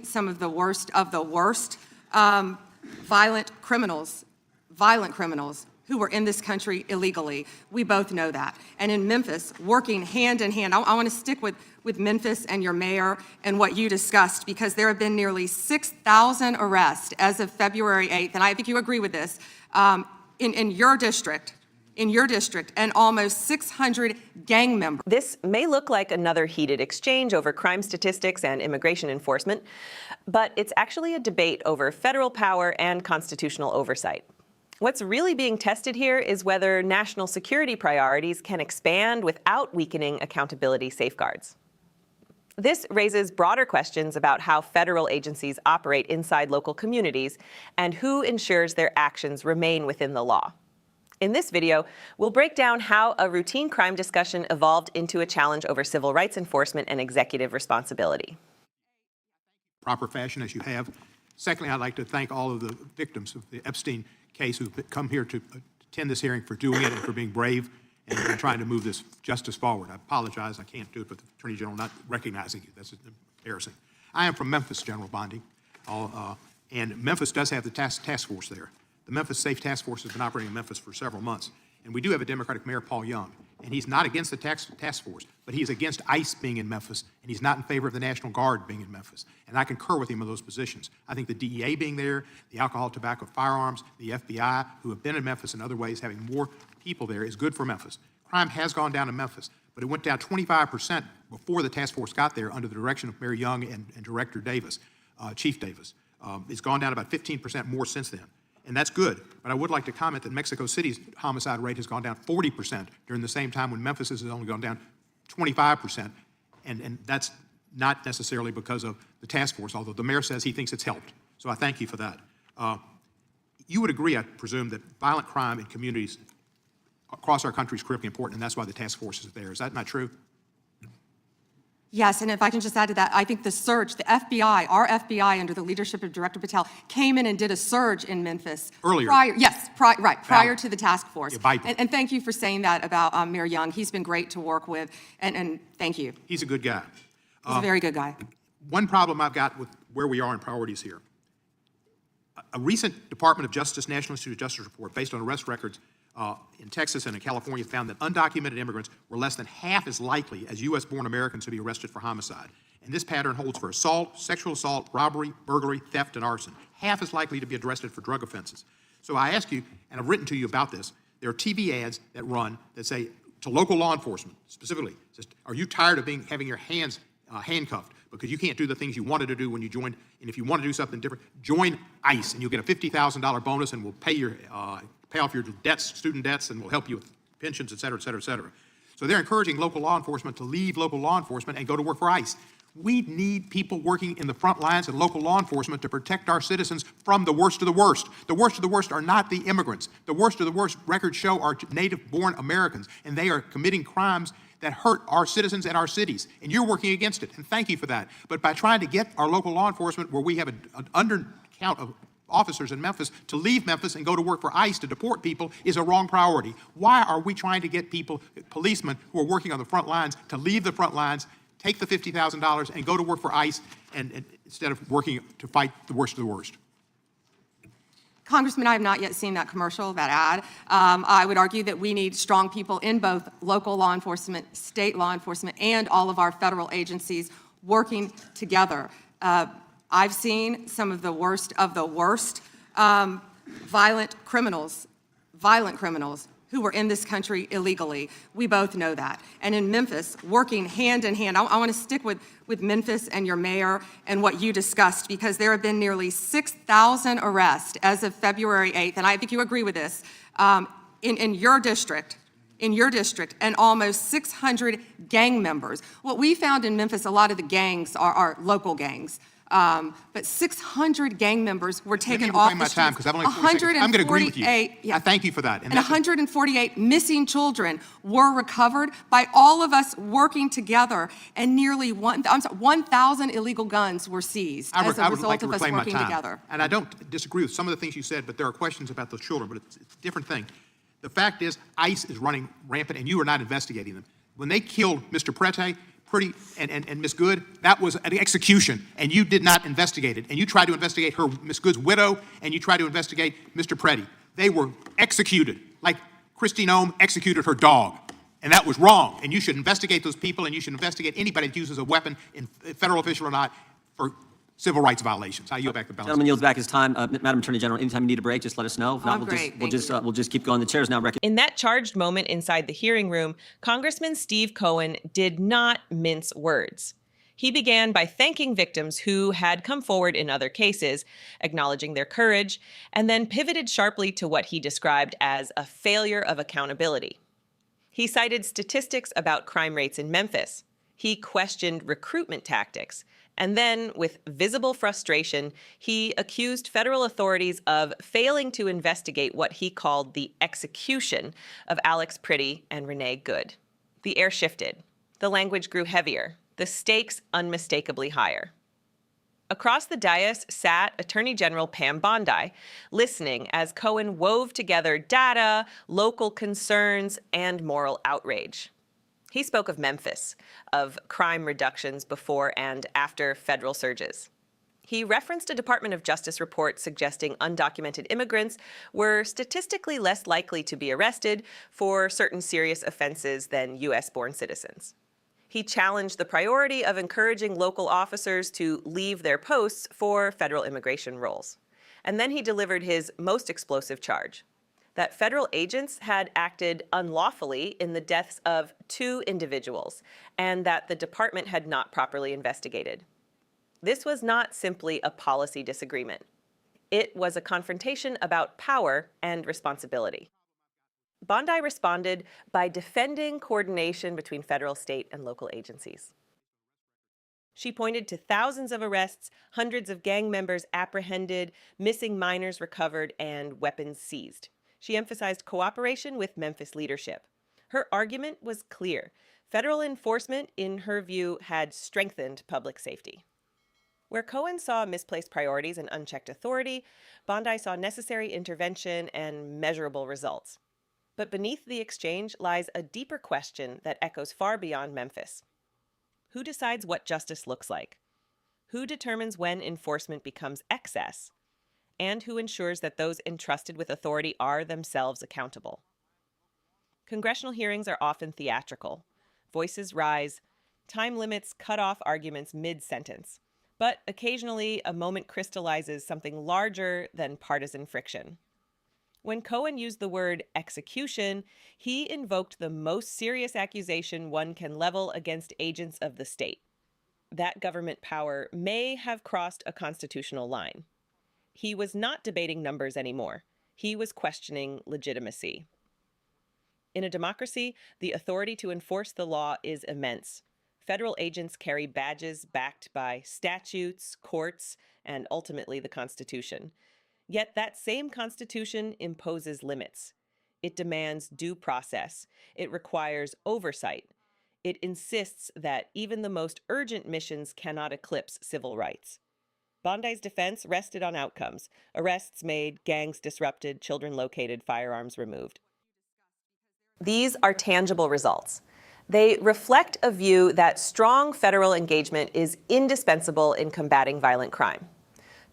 some of the worst violent criminals who were in this country illegally. We both know that. And in Memphis, working hand in hand, I want to stick with Memphis and your mayor and what you discussed, because there have been nearly 6,000 arrests as of February 8th, and I think you agree with this, in your district, and almost 600 gang members. This may look like another heated exchange over crime statistics and immigration enforcement, but it's actually a debate over federal power and constitutional oversight. What's really being tested here is whether national security priorities can expand without weakening accountability safeguards. This raises broader questions about how federal agencies operate inside local communities and who ensures their actions remain within the law. In this video, we'll break down how a routine crime discussion evolved into a challenge over civil rights enforcement and executive responsibility. Proper fashion, as you have. Secondly, I'd like to thank all of the victims of the Epstein case who've come here to attend this hearing, for doing it and for being brave and trying to move this justice forward. I apologize, I can't do it, but the Attorney General not recognizing you. That's embarrassing. I am from Memphis, General Bondi, and Memphis does have the task force there. The Memphis Safe Task Force has been operating in Memphis for several months, and we do have a Democratic Mayor, Paul Young, and he's not against the task force, but he's against ICE being in Memphis, and he's not in favor of the National Guard being in Memphis, and I concur with him on those positions. I think the DEA being there, the alcohol, tobacco, firearms, the FBI, who have been in Memphis in other ways, having more people there is good for Memphis. Crime has gone down in Memphis, but it went down 25% before the task force got there under the direction of Mayor Young and Director Davis, Chief Davis. It's gone down about 15% more since then. And that's good. But I would like to comment that Mexico City's homicide rate has gone down 40% during the same time, when Memphis has only gone down 25%. And that's not necessarily because of the task force, although the mayor says he thinks it's helped. So I thank you for that. You would agree, I presume, that violent crime in communities across our country is critically important, and that's why the task force is there. Is that not true? Yes, and if I can just add to that, I think the surge, the FBI, our FBI under the leadership of Director Patel, came in and did a surge in Memphis. Earlier. Prior to the task force. Yeah, and thank you for saying that about Mayor Young. He's been great to work with, and thank you. He's a good guy. He's a very good guy. One problem I've got with where we are in priorities here. A recent Department of Justice National Institute of Justice report based on arrest records in Texas and in California found that undocumented immigrants were less than half as likely as U.S.-born Americans to be arrested for homicide. And this pattern holds for assault, sexual assault, robbery, burglary, theft, and arson. Half as likely to be arrested for drug offenses. So I ask you, and I've written to you about this, there are TV ads that run that say to local law enforcement, specifically, says, are you tired of having your hands handcuffed because you can't do the things you wanted to do when you joined, and if you want to do something different, join ICE, and you'll get a $50,000 bonus, and we'll pay off your debts, student debts, and we'll help you with pensions, et cetera, et cetera, et cetera. So they're encouraging local law enforcement to leave local law enforcement and go to work for ICE. We need people working in the front lines of local law enforcement to protect our citizens from the worst of the worst. The worst of the worst are not the immigrants. The worst of the worst, records show, are native-born Americans, and they are committing crimes that hurt our citizens and our cities, and you're working against it, and thank you for that. But by trying to get our local law enforcement, where we have an undercount of officers in Memphis, to leave Memphis and go to work for ICE to deport people is a wrong priority. Why are we trying to get people, policemen who are working on the front lines, to leave the front lines, take the $50,000 and go to work for ICE and instead of working to fight the worst of the worst? Congressman, I have not yet seen that commercial, that ad. I would argue that we need strong people in both local law enforcement, state law enforcement, and all of our federal agencies working together. I've seen some of the worst violent criminals who were in this country illegally. We both know that. And in Memphis, working hand in hand, I want to stick with Memphis and your mayor and what you discussed, because there have been nearly 6,000 arrests as of February 8th, and I think you agree with this, in your district, and almost 600 gang members. What we found in Memphis, a lot of the gangs are local gangs. But 600 gang members were taken off the streets. Because I've only 40 seconds. I'm going to agree with you. Yeah. I thank you for that. And 148 missing children were recovered by all of us working together, and nearly 1,000 illegal guns were seized as a result of us working together. And I don't disagree with some of the things you said, but there are questions about those children, but it's a different thing. The fact is, ICE is running rampant, and you are not investigating them. When they killed Mr. Prete, and Ms. Good, that was an execution, and you did not investigate it. And you tried to investigate Ms. Good's widow, and you tried to investigate Mr. Preddy. They were executed, like Christine Ohm executed her dog. And that was wrong. And you should investigate those people, and you should investigate anybody that uses a weapon, federal official or not, for civil rights violations. I yield back the balance. Gentleman yields back his time. Madam Attorney General, anytime you need a break, just let us know. If not, great. we'll just keep going. The chair is now recognized. In that charged moment inside the hearing room, Congressman Steve Cohen did not mince words. He began by thanking victims who had come forward in other cases, acknowledging their courage, and then pivoted sharply to what he described as a failure of accountability. He cited statistics about crime rates in Memphis. He questioned recruitment tactics. And then, with visible frustration, he accused federal authorities of failing to investigate what he called the execution of Alex Preddy and Renee Good. The air shifted. The language grew heavier. The stakes unmistakably higher. Across the dais sat Attorney General Pam Bondi, listening as Cohen wove together data, local concerns, and moral outrage. He spoke of Memphis, of crime reductions before and after federal surges. He referenced a Department of Justice report suggesting undocumented immigrants were statistically less likely to be arrested for certain serious offenses than U.S.-born citizens. He challenged the priority of encouraging local officers to leave their posts for federal immigration roles. And then he delivered his most explosive charge, that federal agents had acted unlawfully in the deaths of 2 individuals, and that the department had not properly investigated. This was not simply a policy disagreement. It was a confrontation about power and responsibility. Bondi responded by defending coordination between federal, state, and local agencies. She pointed to thousands of arrests, hundreds of gang members apprehended, missing minors recovered, and weapons seized. She emphasized cooperation with Memphis leadership. Her argument was clear. Federal enforcement, in her view, had strengthened public safety. Where Cohen saw misplaced priorities and unchecked authority, Bondi saw necessary intervention and measurable results. But beneath the exchange lies a deeper question that echoes far beyond Memphis. Who decides what justice looks like? Who determines when enforcement becomes excess? And who ensures that those entrusted with authority are themselves accountable? Congressional hearings are often theatrical. Voices rise, time limits cut off arguments mid-sentence. But occasionally, a moment crystallizes something larger than partisan friction. When Cohen used the word execution, he invoked the most serious accusation one can level against agents of the state. That government power may have crossed a constitutional line. He was not debating numbers anymore. He was questioning legitimacy. In a democracy, the authority to enforce the law is immense. Federal agents carry badges backed by statutes, courts, and ultimately the Constitution. Yet that same Constitution imposes limits. It demands due process. It requires oversight. It insists that even the most urgent missions cannot eclipse civil rights. Bondi's defense rested on outcomes: arrests made, gangs disrupted, children located, firearms removed. These are tangible results. They reflect a view that strong federal engagement is indispensable in combating violent crime.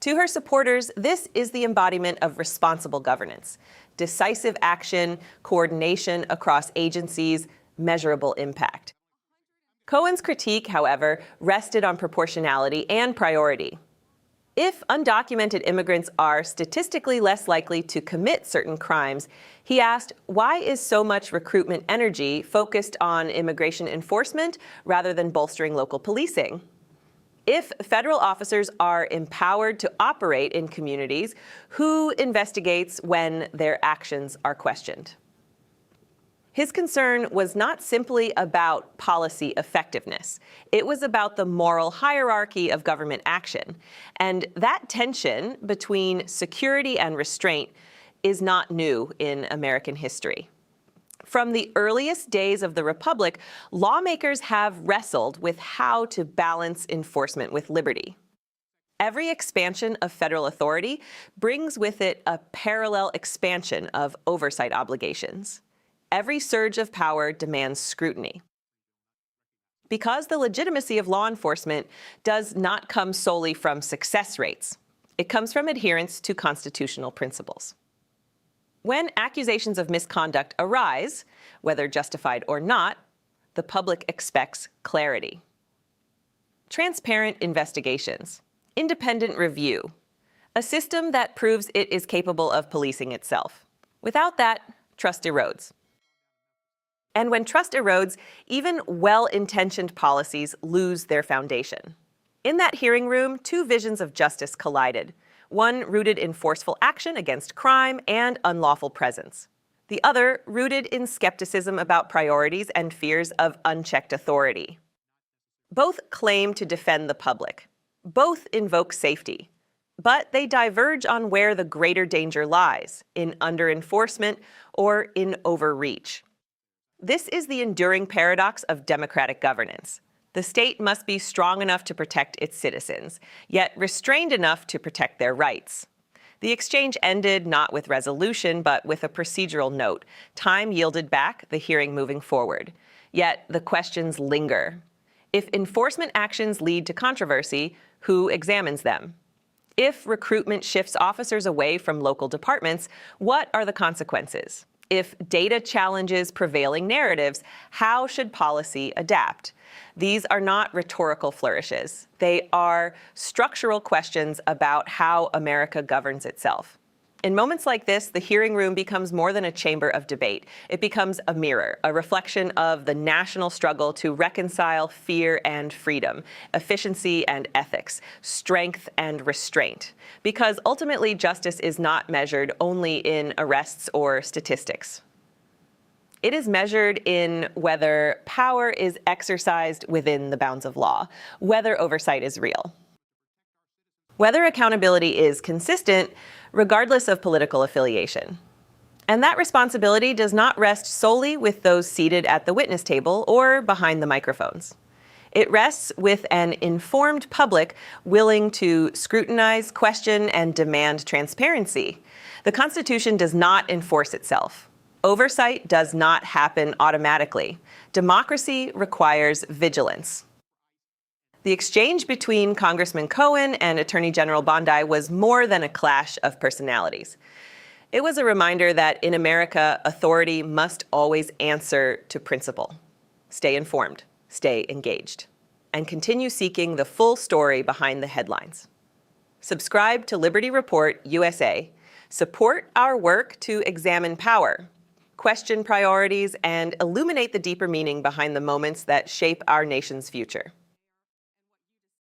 To her supporters, this is the embodiment of responsible governance: decisive action, coordination across agencies, measurable impact. Cohen's critique, however, rested on proportionality and priority. If undocumented immigrants are statistically less likely to commit certain crimes, he asked, why is so much recruitment energy focused on immigration enforcement rather than bolstering local policing? If federal officers are empowered to operate in communities, who investigates when their actions are questioned? His concern was not simply about policy effectiveness. It was about the moral hierarchy of government action. And that tension between security and restraint is not new in American history. From the earliest days of the Republic, lawmakers have wrestled with how to balance enforcement with liberty. Every expansion of federal authority brings with it a parallel expansion of oversight obligations. Every surge of power demands scrutiny. Because the legitimacy of law enforcement does not come solely from success rates. It comes from adherence to constitutional principles. When accusations of misconduct arise, whether justified or not, the public expects clarity. Transparent investigations, independent review, a system that proves it is capable of policing itself. Without that, trust erodes. And when trust erodes, even well-intentioned policies lose their foundation. In that hearing room, two visions of justice collided, one rooted in forceful action against crime and unlawful presence, the other rooted in skepticism about priorities and fears of unchecked authority. Both claim to defend the public. Both invoke safety. But they diverge on where the greater danger lies, in under-enforcement or in overreach. This is the enduring paradox of democratic governance. The state must be strong enough to protect its citizens, yet restrained enough to protect their rights. The exchange ended not with resolution, but with a procedural note. Time yielded back, the hearing moving forward. Yet the questions linger. If enforcement actions lead to controversy, who examines them? If recruitment shifts officers away from local departments, what are the consequences? If data challenges prevailing narratives, how should policy adapt? These are not rhetorical flourishes. They are structural questions about how America governs itself. In moments like this, the hearing room becomes more than a chamber of debate. It becomes a mirror, a reflection of the national struggle to reconcile fear and freedom, efficiency and ethics, strength and restraint. Because ultimately, justice is not measured only in arrests or statistics. It is measured in whether power is exercised within the bounds of law, whether oversight is real, whether accountability is consistent, regardless of political affiliation. And that responsibility does not rest solely with those seated at the witness table or behind the microphones. It rests with an informed public willing to scrutinize, question, and demand transparency. The Constitution does not enforce itself. Oversight does not happen automatically. Democracy requires vigilance. The exchange between Congressman Cohen and Attorney General Bondi was more than a clash of personalities. It was a reminder that in America, authority must always answer to principle. Stay informed, stay engaged, and continue seeking the full story behind the headlines. Subscribe to Liberty Report USA. Support our work to examine power, question priorities, and illuminate the deeper meaning behind the moments that shape our nation's future.